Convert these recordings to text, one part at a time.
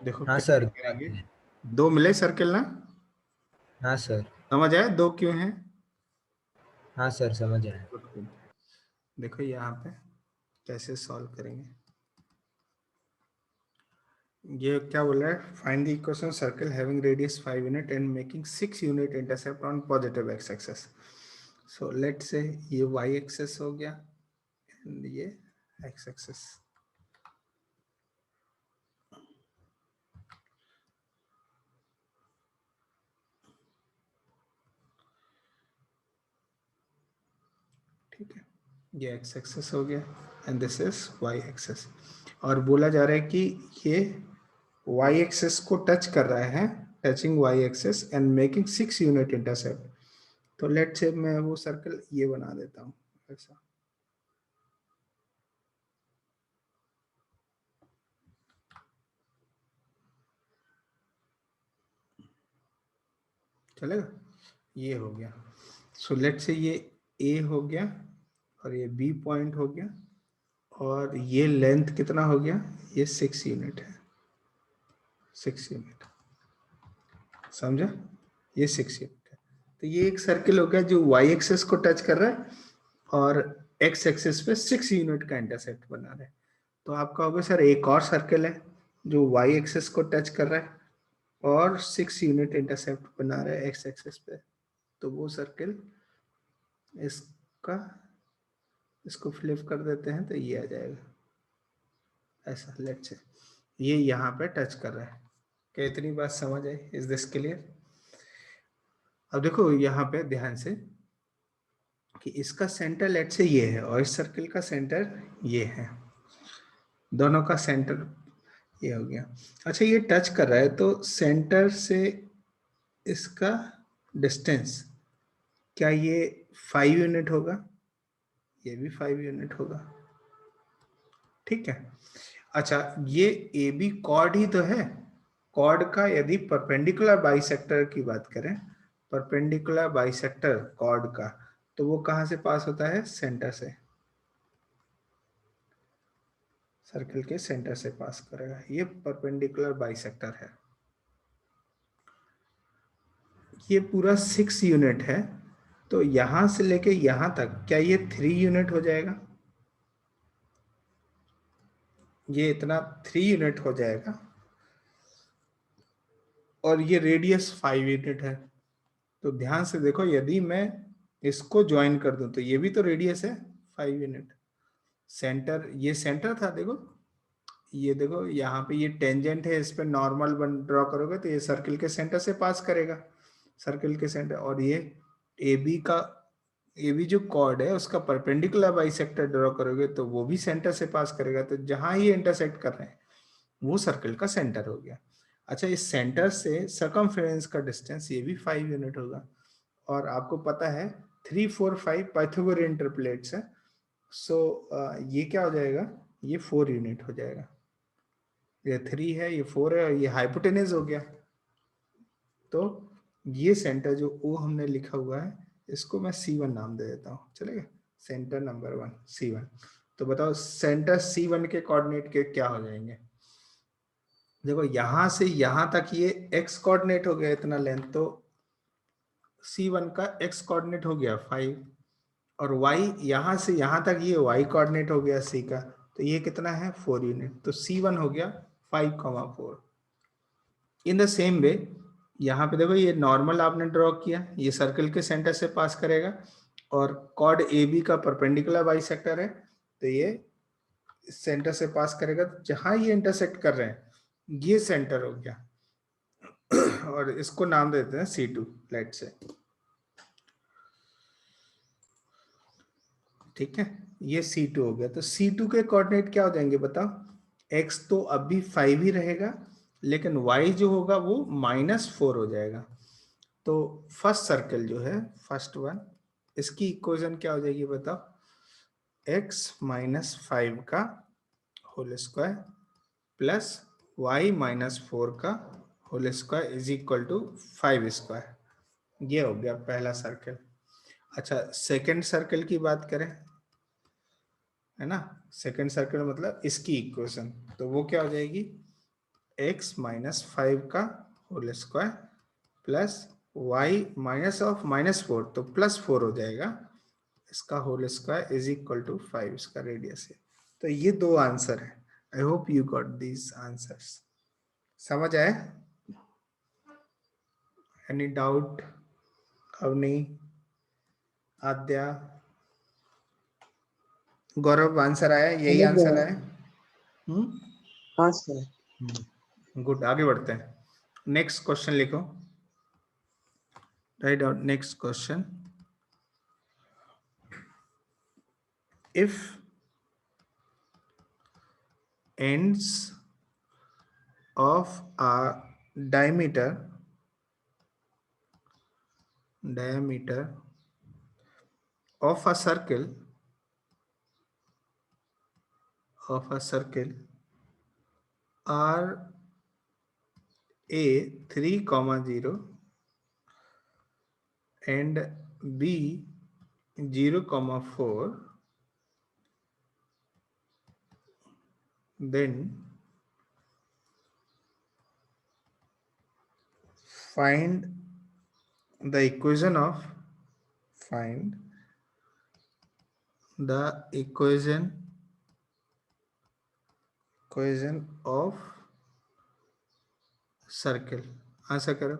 देखो हाँ कैसे सर, दो करेंगे। आते हैं। दो मिले सर्किल ना, हाँ सर। समझ आया दो क्यों हैं। हाँ सर, समझ आया। Good good. देखो यहाँ पे कैसे सॉल्व करेंगे। ये क्या बोल रहा है, find the equation circle having radius 5 unit and making 6 unit intercept on positive x axis. So let say ये वाई एक्सेस हो गया एंड ये एक्स एक्सेस। ठीक है, ये एक्स एक्सेस हो गया and this is y axis. और बोला जा रहा है कि ये वाई एक्सेस को टच कर रहा है, touching y axis and making 6 unit intercept. तो लेट से मैं वो सर्कल ये बना देता हूँ ऐसा। चलेगा, ये हो गया। सो लेट से ये ए हो गया और ये बी पॉइंट हो गया और ये लेंथ कितना हो गया, ये 6 यूनिट है, 6 यूनिट, समझा, ये 6 यूनिट है। तो ये एक सर्किल हो गया जो वाई एक्सेस को टच कर रहा है और एक्स एक्सेस पे 6 यूनिट का इंटरसेप्ट बना रहा है। तो आपका होगा सर एक और सर्किल है जो वाई एक्सेस को टच कर रहा है और 6 यूनिट इंटरसेप्ट बना रहा है एक्स एक्सेस पे। तो वो सर्किल इसका, इसको फ्लिप कर देते हैं तो ये आ जाएगा ऐसा। लेट से ये यहाँ पे टच कर रहा है। क्या इतनी बात समझ आई, इज दिस क्लियर। अब देखो यहाँ पे ध्यान से कि इसका सेंटर लेट से ये है और इस सर्किल का सेंटर ये है, दोनों का सेंटर ये हो गया। अच्छा ये टच कर रहा है तो सेंटर से इसका डिस्टेंस क्या ये 5 यूनिट होगा, ये भी 5 यूनिट होगा, ठीक है। अच्छा ये ए बी कॉर्ड ही तो है, कॉर्ड का यदि परपेंडिकुलर बाइसेक्टर की बात करें, परपेंडिकुलर बाइसेक्टर कॉर्ड का, तो वो कहां से पास होता है, सेंटर से, सर्किल के सेंटर से पास करेगा। ये परपेंडिकुलर बाइसेक्टर है। ये पूरा 6 यूनिट है तो यहां से लेके यहां तक क्या ये 3 यूनिट हो जाएगा, ये इतना 3 यूनिट हो जाएगा और ये रेडियस 5 यूनिट है। तो ध्यान से देखो यदि मैं इसको ज्वाइन कर दूं तो ये भी तो रेडियस है 5 यूनिट। सेंटर, ये सेंटर था देखो, ये देखो यहाँ पे ये टेंजेंट है, इस पे नॉर्मल बन ड्रॉ करोगे तो ये सर्किल के सेंटर से पास करेगा, सर्किल के सेंटर। और ये ए बी का, ए बी जो कॉर्ड है उसका परपेंडिकुलर बाइसेक्टर ड्रॉ करोगे तो वो भी सेंटर से पास करेगा। तो जहां ये इंटरसेक्ट कर रहे हैं वो सर्किल का सेंटर हो गया। अच्छा इस सेंटर से सरकमफेरेंस का डिस्टेंस ये भी 5 यूनिट होगा। और आपको पता है 3 4 5 पाइथागोरियन ट्रिपलेट्स है। सो ये क्या हो जाएगा, ये 4 यूनिट हो जाएगा। ये 3 है, ये 4 है और ये हाइपोटेन्यूज हो गया। तो ये सेंटर जो ओ हमने लिखा हुआ है इसको मैं C1 नाम दे देता हूँ, चलेगा, सेंटर नंबर 1 C1। तो बताओ सेंटर C1 के कोऑर्डिनेट के क्या हो जाएंगे। देखो यहां से यहां तक ये x कोऑर्डिनेट हो गया इतना लेंथ, तो C1 का x कोऑर्डिनेट हो गया 5 और y यहां से यहां तक ये y कोऑर्डिनेट हो गया C का, तो ये कितना है 4 यूनिट। तो C1 हो गया 5,4। इन द सेम वे यहाँ पे देखो ये नॉर्मल आपने ड्रॉ किया, ये सर्कल के सेंटर से पास करेगा और कॉर्ड ए बी का परपेंडिकुलर बाइसेक्टर है तो ये सेंटर से पास करेगा। तो जहां ये इंटरसेक्ट कर रहे हैं ये सेंटर हो गया और इसको नाम देते हैं C2 लेट से, ठीक है। ये C2 हो गया। तो C2 के कोऑर्डिनेट क्या हो जाएंगे बताओ, x तो अब भी 5 ही रहेगा लेकिन y जो होगा वो -4 हो जाएगा। तो फर्स्ट सर्कल जो है, फर्स्ट वन, इसकी इक्वेशन क्या हो जाएगी बताओ, x -5 का होल स्क्वायर प्लस y -4 का whole square is equal to 5 square. ये हो गया पहला सर्कल। अच्छा सेकंड सर्कल की बात करें, है ना, सेकंड सर्कल मतलब इसकी इक्वेशन, तो वो क्या हो जाएगी, x माइनस 5 का whole square plus y minus of -4 तो +4 हो जाएगा, इसका whole square is equal to 5 इसका रेडियस है। तो ये दो आंसर है। I hope you got these answers. समझ आए? Any doubt? Avni, Aadya, Gaurav, answer आया? यही आंसर आया? हाँ सर। गुड, आगे बढ़ते हैं। नेक्स्ट क्वेश्चन लिखो। Right down next question. If ends of a diameter of a circle are a 3, 0 and b 0, 4, then find the equation of circle. ऐसा करो।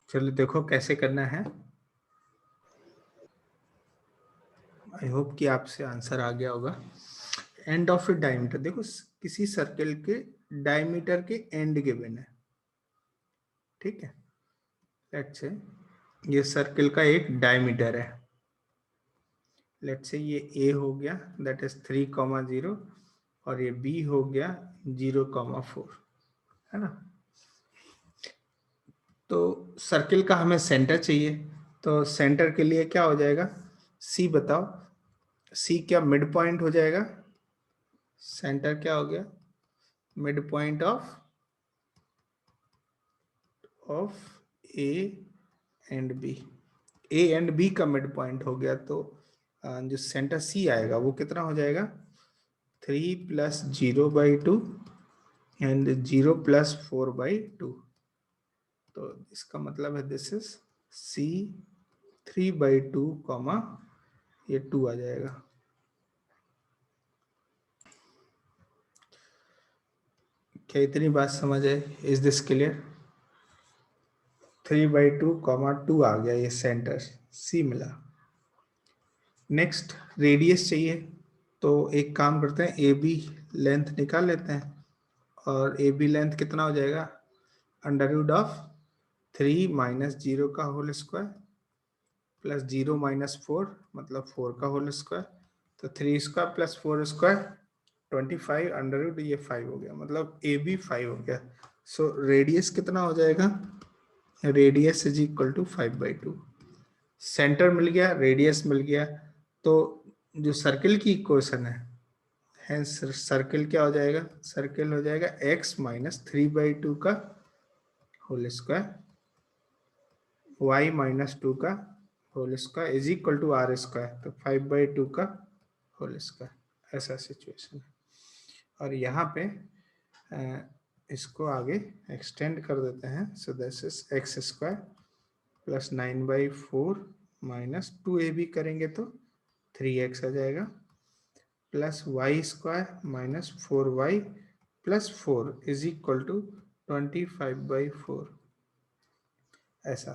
चलो देखो कैसे करना है। आई होप कि आपसे आंसर आ गया होगा। एंड ऑफ ए डायमीटर, देखो किसी सर्कल के डायमीटर के एंड गिवन है, ठीक है। लेट्स से ये सर्कल का एक डायमीटर है। लेट्स से ये ए हो गया, दैट इज 3, 0 और ये बी हो गया 0, 4, है ना। तो सर्कल का हमें सेंटर चाहिए, तो सेंटर के लिए क्या हो जाएगा? सी बताओ, सी क्या मिड पॉइंट हो जाएगा? सेंटर क्या हो गया? Mid point of A and B. A and B का मिड पॉइंट हो गया, तो जो सेंटर सी आएगा वो कितना हो जाएगा? 3 + 0/2 एंड 0 + 4/2। तो इसका मतलब है दिस इज सी 3/2, ये 2 आ जाएगा। क्या इतनी बात समझ है? Is this clear? 3/2, 2 आ गया, ये सेंटर सी मिला। नेक्स्ट रेडियस चाहिए, तो एक काम करते हैं, ए बी लेंथ निकाल लेते हैं। और ए बी लेंथ कितना हो जाएगा? √3 - 0 का होल स्क्वायर प्लस 0 - 4 मतलब 4 का होल स्क्वायर, तो 3 स्क्वायर प्लस 4 स्क्वायर 25 √ ये 5 हो गया, मतलब ए बी 5 हो गया। सो रेडियस कितना हो जाएगा? Radius is equal to 5/2। Centre मिल गया, रेडियस मिल गया, तो जो सर्कल की इक्वेशन है, हेंस सर्कल क्या हो जाएगा? सर्कल हो जाएगा x - 3/2 का होल स्क्वायर, y - 2 का whole square is equal to r square, तो 5/2 का होल स्क्वायर। ऐसा सिचुएशन है। और यहाँ पे इसको आगे एक्सटेंड कर देते हैं। सो this is x² plus 9/4 minus 2ab करेंगे तो 3x आ जाएगा, plus y² - 4y + 4 is equal to 25/4। ऐसा।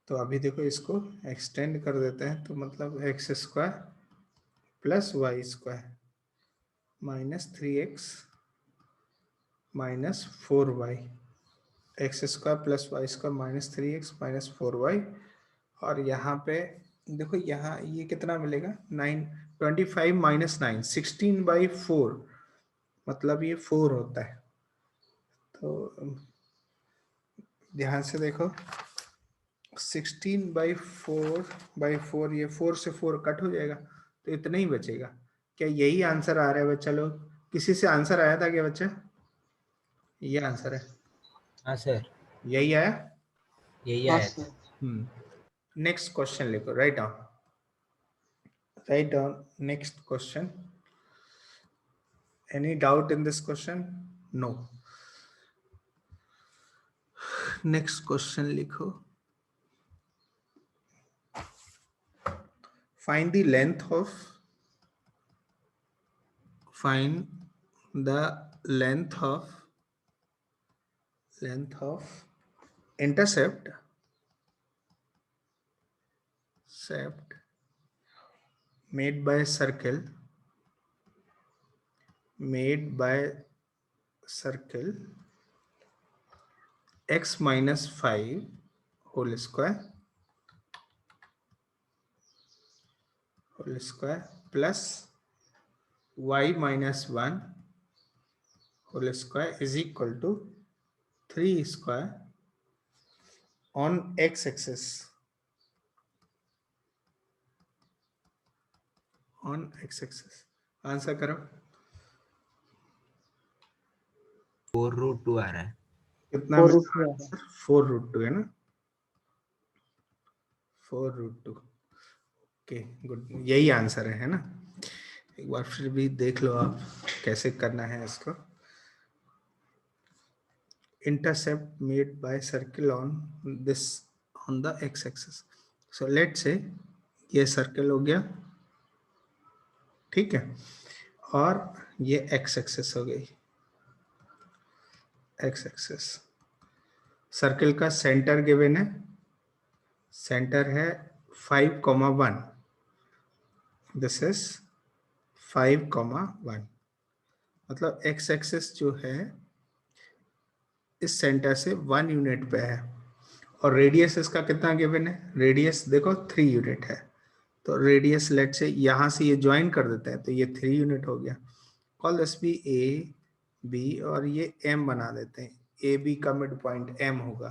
तो अभी देखो इसको एक्सटेंड कर देते हैं, तो मतलब x² plus y² minus 3x minus 4y, x² plus y² minus 3x minus 4y। और यहाँ पे देखो, यहाँ ये कितना मिलेगा? 25 - 9 16/4, मतलब ये 4 होता है। तो ध्यान से देखो, 16/4 ये 4 से 4 कट हो जाएगा, तो इतना ही बचेगा। क्या यही आंसर आ रहा है बच्चा लोग? किसी से आंसर आया था क्या बच्चा? ये आंसर है? हाँ सर, यही आया? यही हाँ आया था। सर। नेक्स्ट क्वेश्चन लिखो, right down next question. Any doubt in this question? No. Next question लिखो. Find the length of intercept made by circle x minus 5 whole square plus y minus 1 whole square is equal to 3 square on x-axis. Answer करो. 4√2 आ रहा है. कितना? 4√2 4√2 है ना. 4√2. Okay good. यही answer है ना. एक बार फिर भी देख लो आप कैसे करना है इसको. Intercept made by circle on the x-axis. So let's say ये सर्कल हो गया, ठीक है, और ये x-axis हो गई. x-axis सर्कल का सेंटर गिवन है. सेंटर है 5,1. This is 5,1. मतलब x-axis जो है इस सेंटर से 1 यूनिट पे है और रेडियस इसका कितना गिवन है. रेडियस देखो 3 यूनिट है. तो रेडियस लेट से यहां से ये ज्वाइन कर देते हैं तो ये 3 यूनिट हो गया. कॉल दिस भी ए बी और ये एम बना देते हैं. ए बी का मिड पॉइंट एम होगा.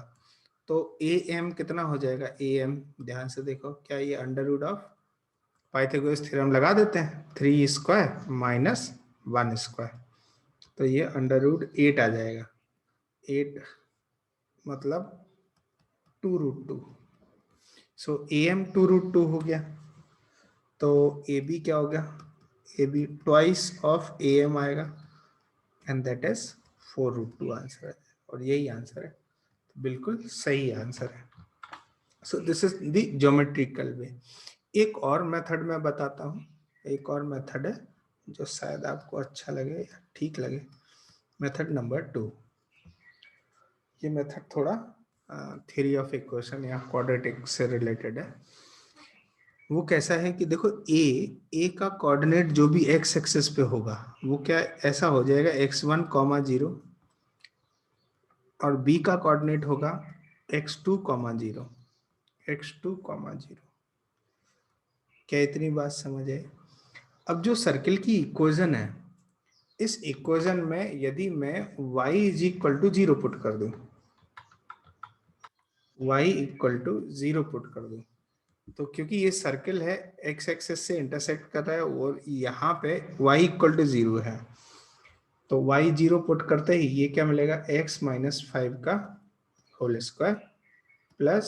तो ए एम कितना हो जाएगा. ए एम ध्यान से देखो क्या ये under root of Pythagoras theorem लगा देते हैं. 3 स्क्वायर माइनस 1 स्क्वायर. तो ये अंडर रूट 8 आ जाएगा. 8 मतलब 2√2. सो ए एम 2√2 हो गया. तो ए बी क्या हो गया. A B twice of A M आएगा एंड दैट इज 4√2 आंसर है. और यही आंसर है. बिल्कुल सही आंसर है. So this is the geometrical way. एक और मेथड मैं बताता हूँ. एक और मेथड है जो शायद आपको अच्छा लगे या ठीक लगे. Method number 2. ये मेथड थोड़ा थ्योरी ऑफ इक्वेशन या क्वाड्रेटिक से रिलेटेड है. वो कैसा है कि देखो ए का कोऑर्डिनेट जो भी एक्स एक्सिस पे होगा वो क्या ऐसा हो जाएगा x1, 0 और बी का कोऑर्डिनेट होगा x2, 0 x2, 0. क्या इतनी बात समझ आए. अब जो सर्किल की इक्वेशन है इस इक्वेशन में यदि मैं y is equal to 0 put कर दूं, y इक्वल टू 0 पुट कर दूं तो क्योंकि ये सर्किल है x एक्सिस से इंटरसेक्ट कर रहा है और यहाँ पे y इक्वल टू 0 है तो y 0 पुट करते ही ये क्या मिलेगा x माइनस 5 का होल स्क्वायर प्लस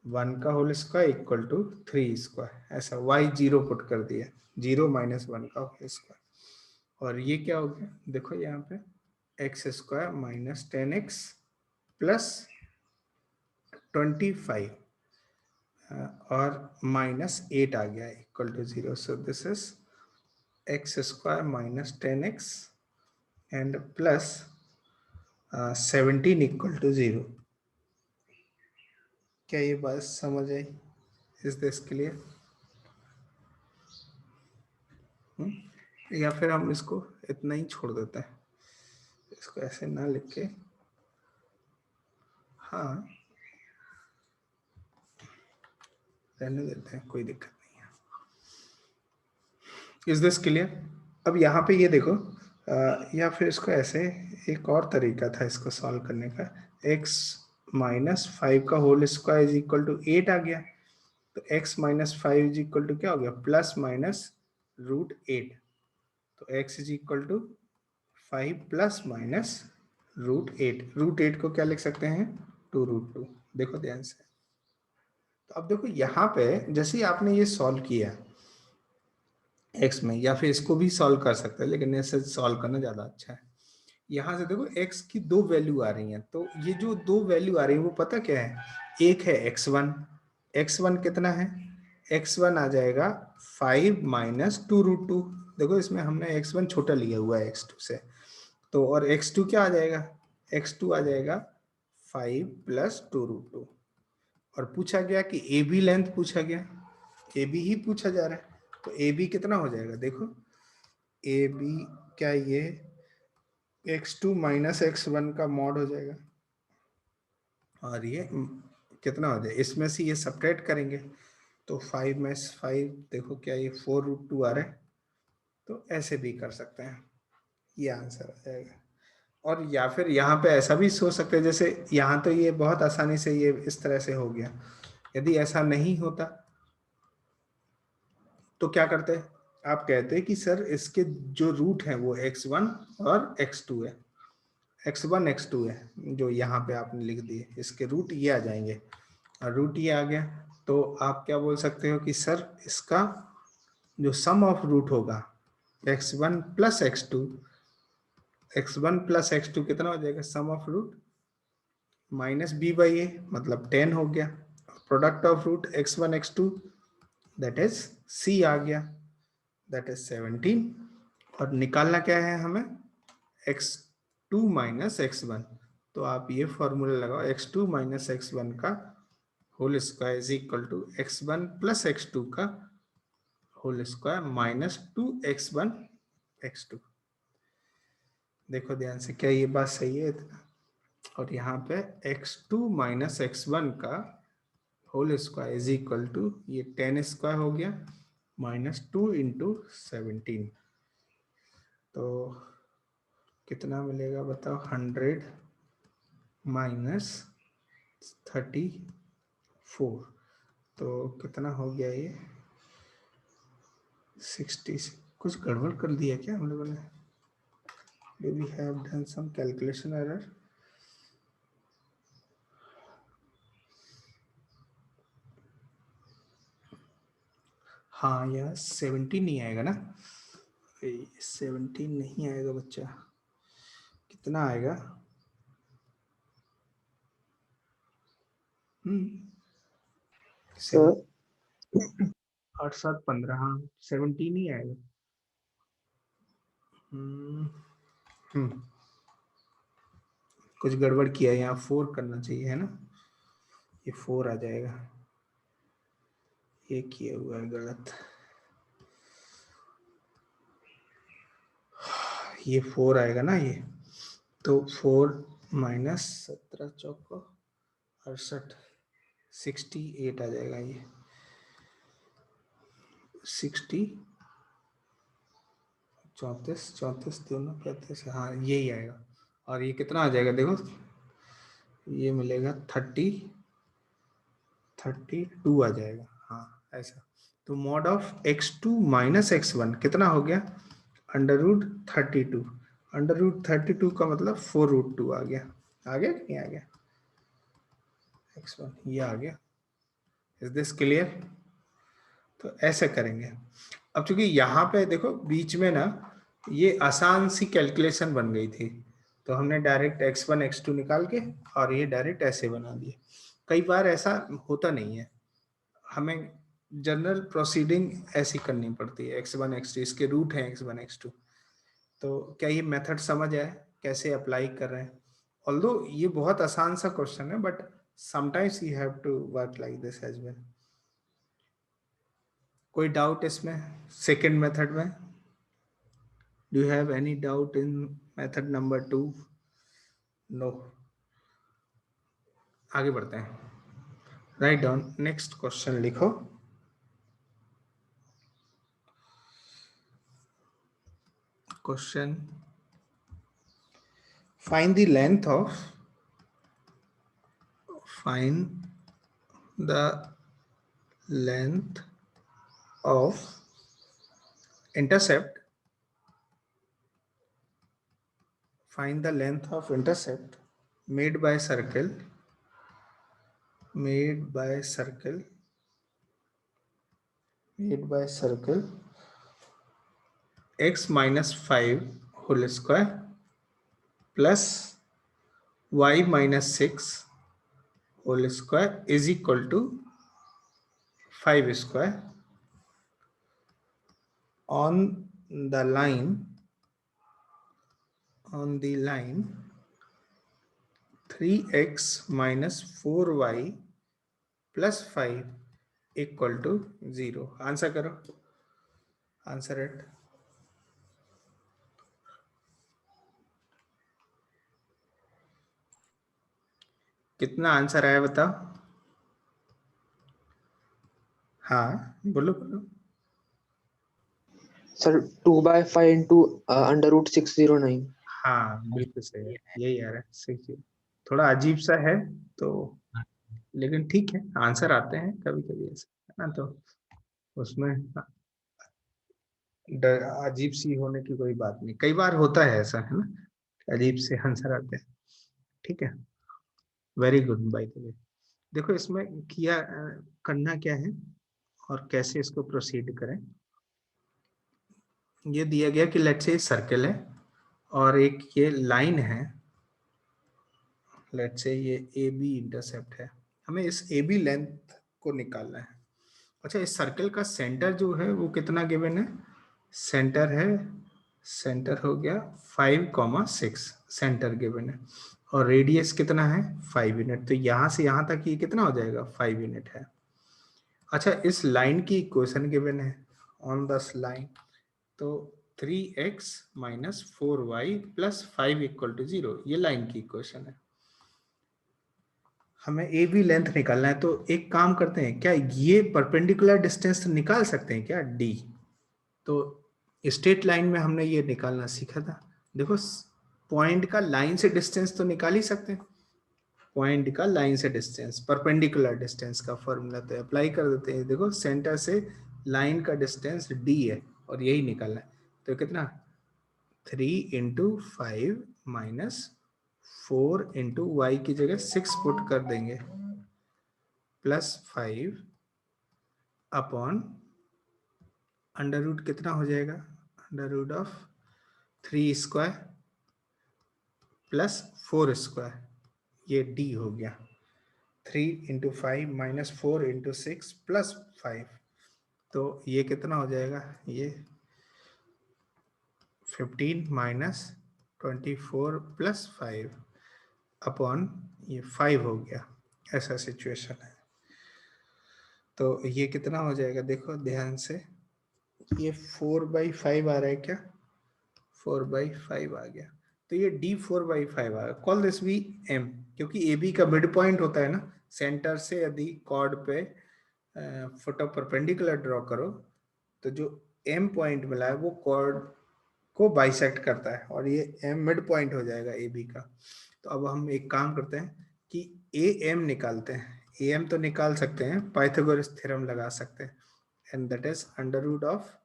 1 का whole square equal to 3 square. ऐसा y 0 पुट कर दिया. 0 माइनस 1 का होल स्क्वायर. और ये क्या हो गया देखो यहाँ पे x square minus 10x plus 25 और माइनस 8 आ गया equal to 0. So this is x square minus 10x and plus 17 equal to 0. क्या ये बात समझ आई. Is this clear. या फिर हम इसको इतना ही छोड़ देते हैं. इसको ऐसे ना लिख के हाँ रहने देते हैं कोई दिक्कत नहीं है. Is this clear. अब यहाँ पे ये देखो या फिर इसको ऐसे एक और तरीका था इसको सॉल्व करने का. x माइनस 5 का whole square is equal to 8 आ गया. तो x minus 5 is equal to क्या हो गया प्लस माइनस रूट 8. तो x is equal to 5 plus minus root 8. Root 8 को क्या लिख सकते हैं 2√2. देखो ध्यान से. तो अब देखो यहाँ पे जैसे ही आपने ये सॉल्व किया x में, या फिर इसको भी सॉल्व कर सकते हैं, लेकिन ऐसे सॉल्व करना ज्यादा अच्छा है। यहाँ से देखो x की दो वैल्यू आ रही हैं, तो ये जो दो वैल्यू आ रही है वो पता क्या है, एक है x1, x1 कितना है, x1 आ जाएगा 5 माइनस 2√2। देखो इसमें हमने x1 छोटा लिया हुआ है x2 से, तो और x2 क्या आ जाएगा, x2 आ जाएगा 5 प्लस 2√2। और पूछा गया कि ए बी लेंथ पूछा गया, ए बी ही पूछा जा रहा है, तो ए बी कितना हो जाएगा, देखो ए बी क्या ये x2 माइनस x1 का मॉड हो जाएगा, और ये कितना हो जाएगा, इसमें से ये सब्ट्रैक्ट करेंगे तो 5 में 5 देखो क्या ये 4√2 आ रहा है, तो ऐसे भी कर सकते हैं, ये आंसर आ जाएगा। और या फिर यहाँ पे ऐसा भी सोच सकते हैं, जैसे यहाँ तो ये बहुत आसानी से ये इस तरह से हो गया, यदि ऐसा नहीं होता तो क्या करते हैं, आप कहते हैं कि सर इसके जो रूट है वो x1 और x2 है, x1 x2 है, जो यहाँ पे आपने लिख दिए, इसके रूट ये आ जाएंगे, और रूट ये आ गया, तो आप क्या बोल सकते हो कि सर इसका जो सम ऑफ रूट होगा x1 plus x2, x1 plus x2 कितना हो जाएगा, sum of root minus b by A, मतलब 10 हो गया, product of root x1 x2 that is c आ गया, दैट इज 17। और निकालना क्या है हमें, x2 माइनस x1, तो आप ये फॉर्मूला लगाओ, x2 माइनस x1 का whole square is equal to x1 plus x2 का whole square minus 2x1 x2। देखो ध्यान से, क्या ये बात सही है इतना, और यहाँ पे x2 माइनस x1 का whole square is equal to ये 10 स्क्वायर हो गया माइनस 2 इंटू 17, तो कितना मिलेगा बताओ, 100 माइनस 34, तो कितना हो गया ये 60। कुछ गड़बड़ कर दिया क्या हम लोगों ने, do we have done some calculation error? हाँ यार 17 नहीं आएगा ना, 17 नहीं आएगा बच्चा, कितना आएगा, 8 7 15, हाँ 17 ही आएगा। कुछ गड़बड़ किया, यहाँ 4 करना चाहिए है ना, ये 4 आ जाएगा, ये किया हुआ है गलत, ये 4 आएगा ना ये, तो 4 माइनस 17 चौको 68, 68 आ जाएगा ये, 60 34 34 दोनों 35, हाँ यही आएगा, और ये कितना आ जाएगा देखो, ये मिलेगा 32 आ जाएगा, हाँ ऐसा। तो mod of x2 minus x1 कितना हो गया, √32, √32 का मतलब 4√2 आ गया, आ गया कि नहीं आ गया, x1 ये आ गया, इज दिस क्लियर। तो ऐसे करेंगे। अब चूंकि यहाँ पे देखो बीच में ना ये आसान सी कैलकुलेशन बन गई थी, तो हमने डायरेक्ट x1 x2 निकाल के और ये डायरेक्ट ऐसे बना दिए। कई बार ऐसा होता नहीं है, हमें जनरल प्रोसीडिंग ऐसी करनी पड़ती है, x1 x2 इसके रूट हैं x1 x2। तो क्या ये मेथड समझ आए कैसे अप्लाई कर रहे हैं, ऑल्दो ये बहुत आसान सा क्वेश्चन है, but sometimes you have to work like this as well. कोई डाउट इसमें सेकंड मेथड में, do you have any doubt in method number 2? No, आगे बढ़ते हैं, राइट डाउन, नेक्स्ट क्वेश्चन लिखो। Question, find the length of intercept, find the length of intercept made by circle x minus 5 whole square plus y minus 6 whole square is equal to 5 square on the line 3x minus 4y plus 5 equal to 0. Answer करो, answer it. कितना answer आया बताओ। हाँ बोलो बोलो। Sir 2/5 into √609। हाँ बिल्कुल सही है, यही आ रहा है, सही। थोड़ा अजीब सा है तो, लेकिन ठीक है, आंसर आते हैं कभी कभी ऐसे, है ना। तो उसमें अजीब सी होने की कोई बात नहीं, कई बार होता है ऐसा, है ना, अजीब से आंसर आते हैं। ठीक है, very good by the way. देखो इसमें किया करना क्या है और कैसे इसको प्रोसीड करें। ये दिया गया कि लेट्स से सर्कल है और एक ये लाइन है, लेट्स से ये ए बी इंटरसेप्ट है, हमें इस ए बी लेंथ को निकालना है। अच्छा, इस सर्कल का सेंटर जो है वो कितना गिवन है, सेंटर है, सेंटर हो गया 5,6 सेंटर गिवन है, और रेडियस कितना है 5 यूनिट। तो यहां से यहां तक ये कितना हो जाएगा 5 यूनिट है। अच्छा, इस लाइन की इक्वेशन गिवन है ऑन दस लाइन, तो 3x minus 4y plus 5 equal to 0, ये लाइन की इक्वेशन है। हमें ए बी लेंथ निकालना है, तो एक काम करते हैं, क्या ये परपेंडिकुलर डिस्टेंस निकाल सकते हैं क्या डी। तो स्ट्रेट लाइन में हमने ये निकालना सीखा था। देखो पॉइंट का लाइन से डिस्टेंस तो निकाल ही सकते हैं, पॉइंट का लाइन से डिस्टेंस, परपेंडिकुलर डिस्टेंस का फॉर्मूला तो अप्लाई कर देते हैं। देखो सेंटर से लाइन का डिस्टेंस डी है और यही निकालना है, तो कितना 3 इंटू 5 माइनस 4 इंटू वाई की जगह 6 पुट कर देंगे प्लस 5 अपॉन अंडर रूट कितना हो जाएगा, under root of 3 square plus 4 square, ये डी हो गया। 3 इंटू 5 माइनस 4 इंटू 6 प्लस 5, तो ये कितना हो जाएगा, ये 15 माइनस 24 प्लस 5 अपॉन ये 5 हो गया। ऐसा सिचुएशन है, तो ये कितना हो जाएगा, देखो ध्यान से, ये 4/5 आ रहा है क्या, 4/5 आ गया, तो ये d 4/5 आ गया। कॉल दिस भी m, क्योंकि ए बी का मिड पॉइंट होता है ना, सेंटर से यदि कॉर्ड पे फुट ऑफ परपेंडिकुलर ड्रॉ करो तो जो m पॉइंट मिला है वो कॉर्ड को बाइसेक्ट करता है, और ये m मिड पॉइंट हो जाएगा ए बी का। तो अब हम एक काम करते हैं कि ए एम निकालते हैं, ए एम तो निकाल सकते हैं, पाइथागोरस थ्योरम लगा सकते हैं, and that is under root of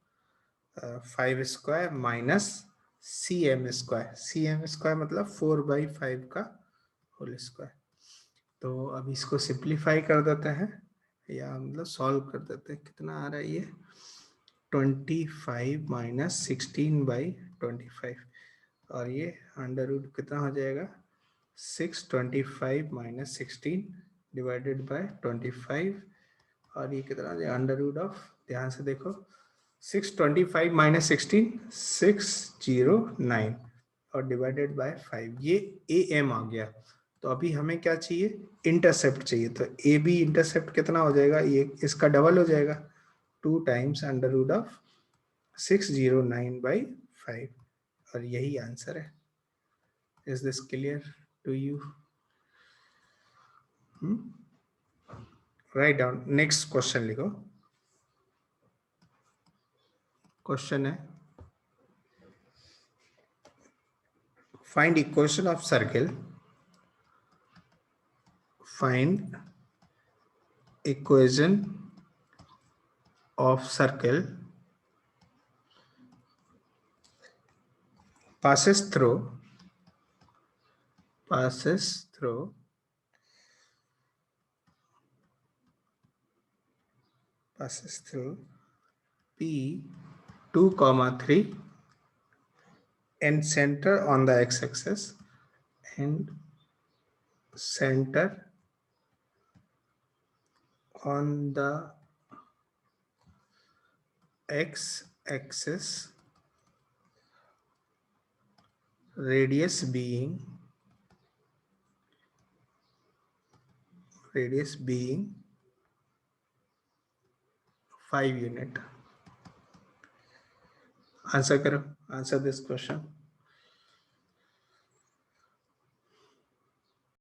5 square minus C M square मतलब 4/5 का होल स्क्वायर। तो अब इसको सिंप्लीफाई कर देते हैं, या मतलब सॉल्व कर देते हैं, कितना आ रहा है ये 25 माइनस 16/25, और ये अंडर रूट कितना हो जाएगा 625 माइनस 16 डिवाइडेड बाय 25, और ये कितना हो जाएगा अंडर रूट ऑफ, ध्यान से देखो 625 माइनस 16 609 और डिवाइडेड बाय 5, ये ए एम आ गया। तो अभी हमें क्या चाहिए, इंटरसेप्ट चाहिए, तो ए बी इंटरसेप्ट कितना हो जाएगा, ये इसका डबल हो जाएगा 2 टाइम्स अंडर रूट ऑफ 609/5, और यही आंसर है। Is this clear to you? Write down, next question लिखो। क्वेश्चन है find equation of circle, find equation of circle passes through P 2, 3 and center on the x-axis and center on the x-axis, radius being 5 unit. Answer this question.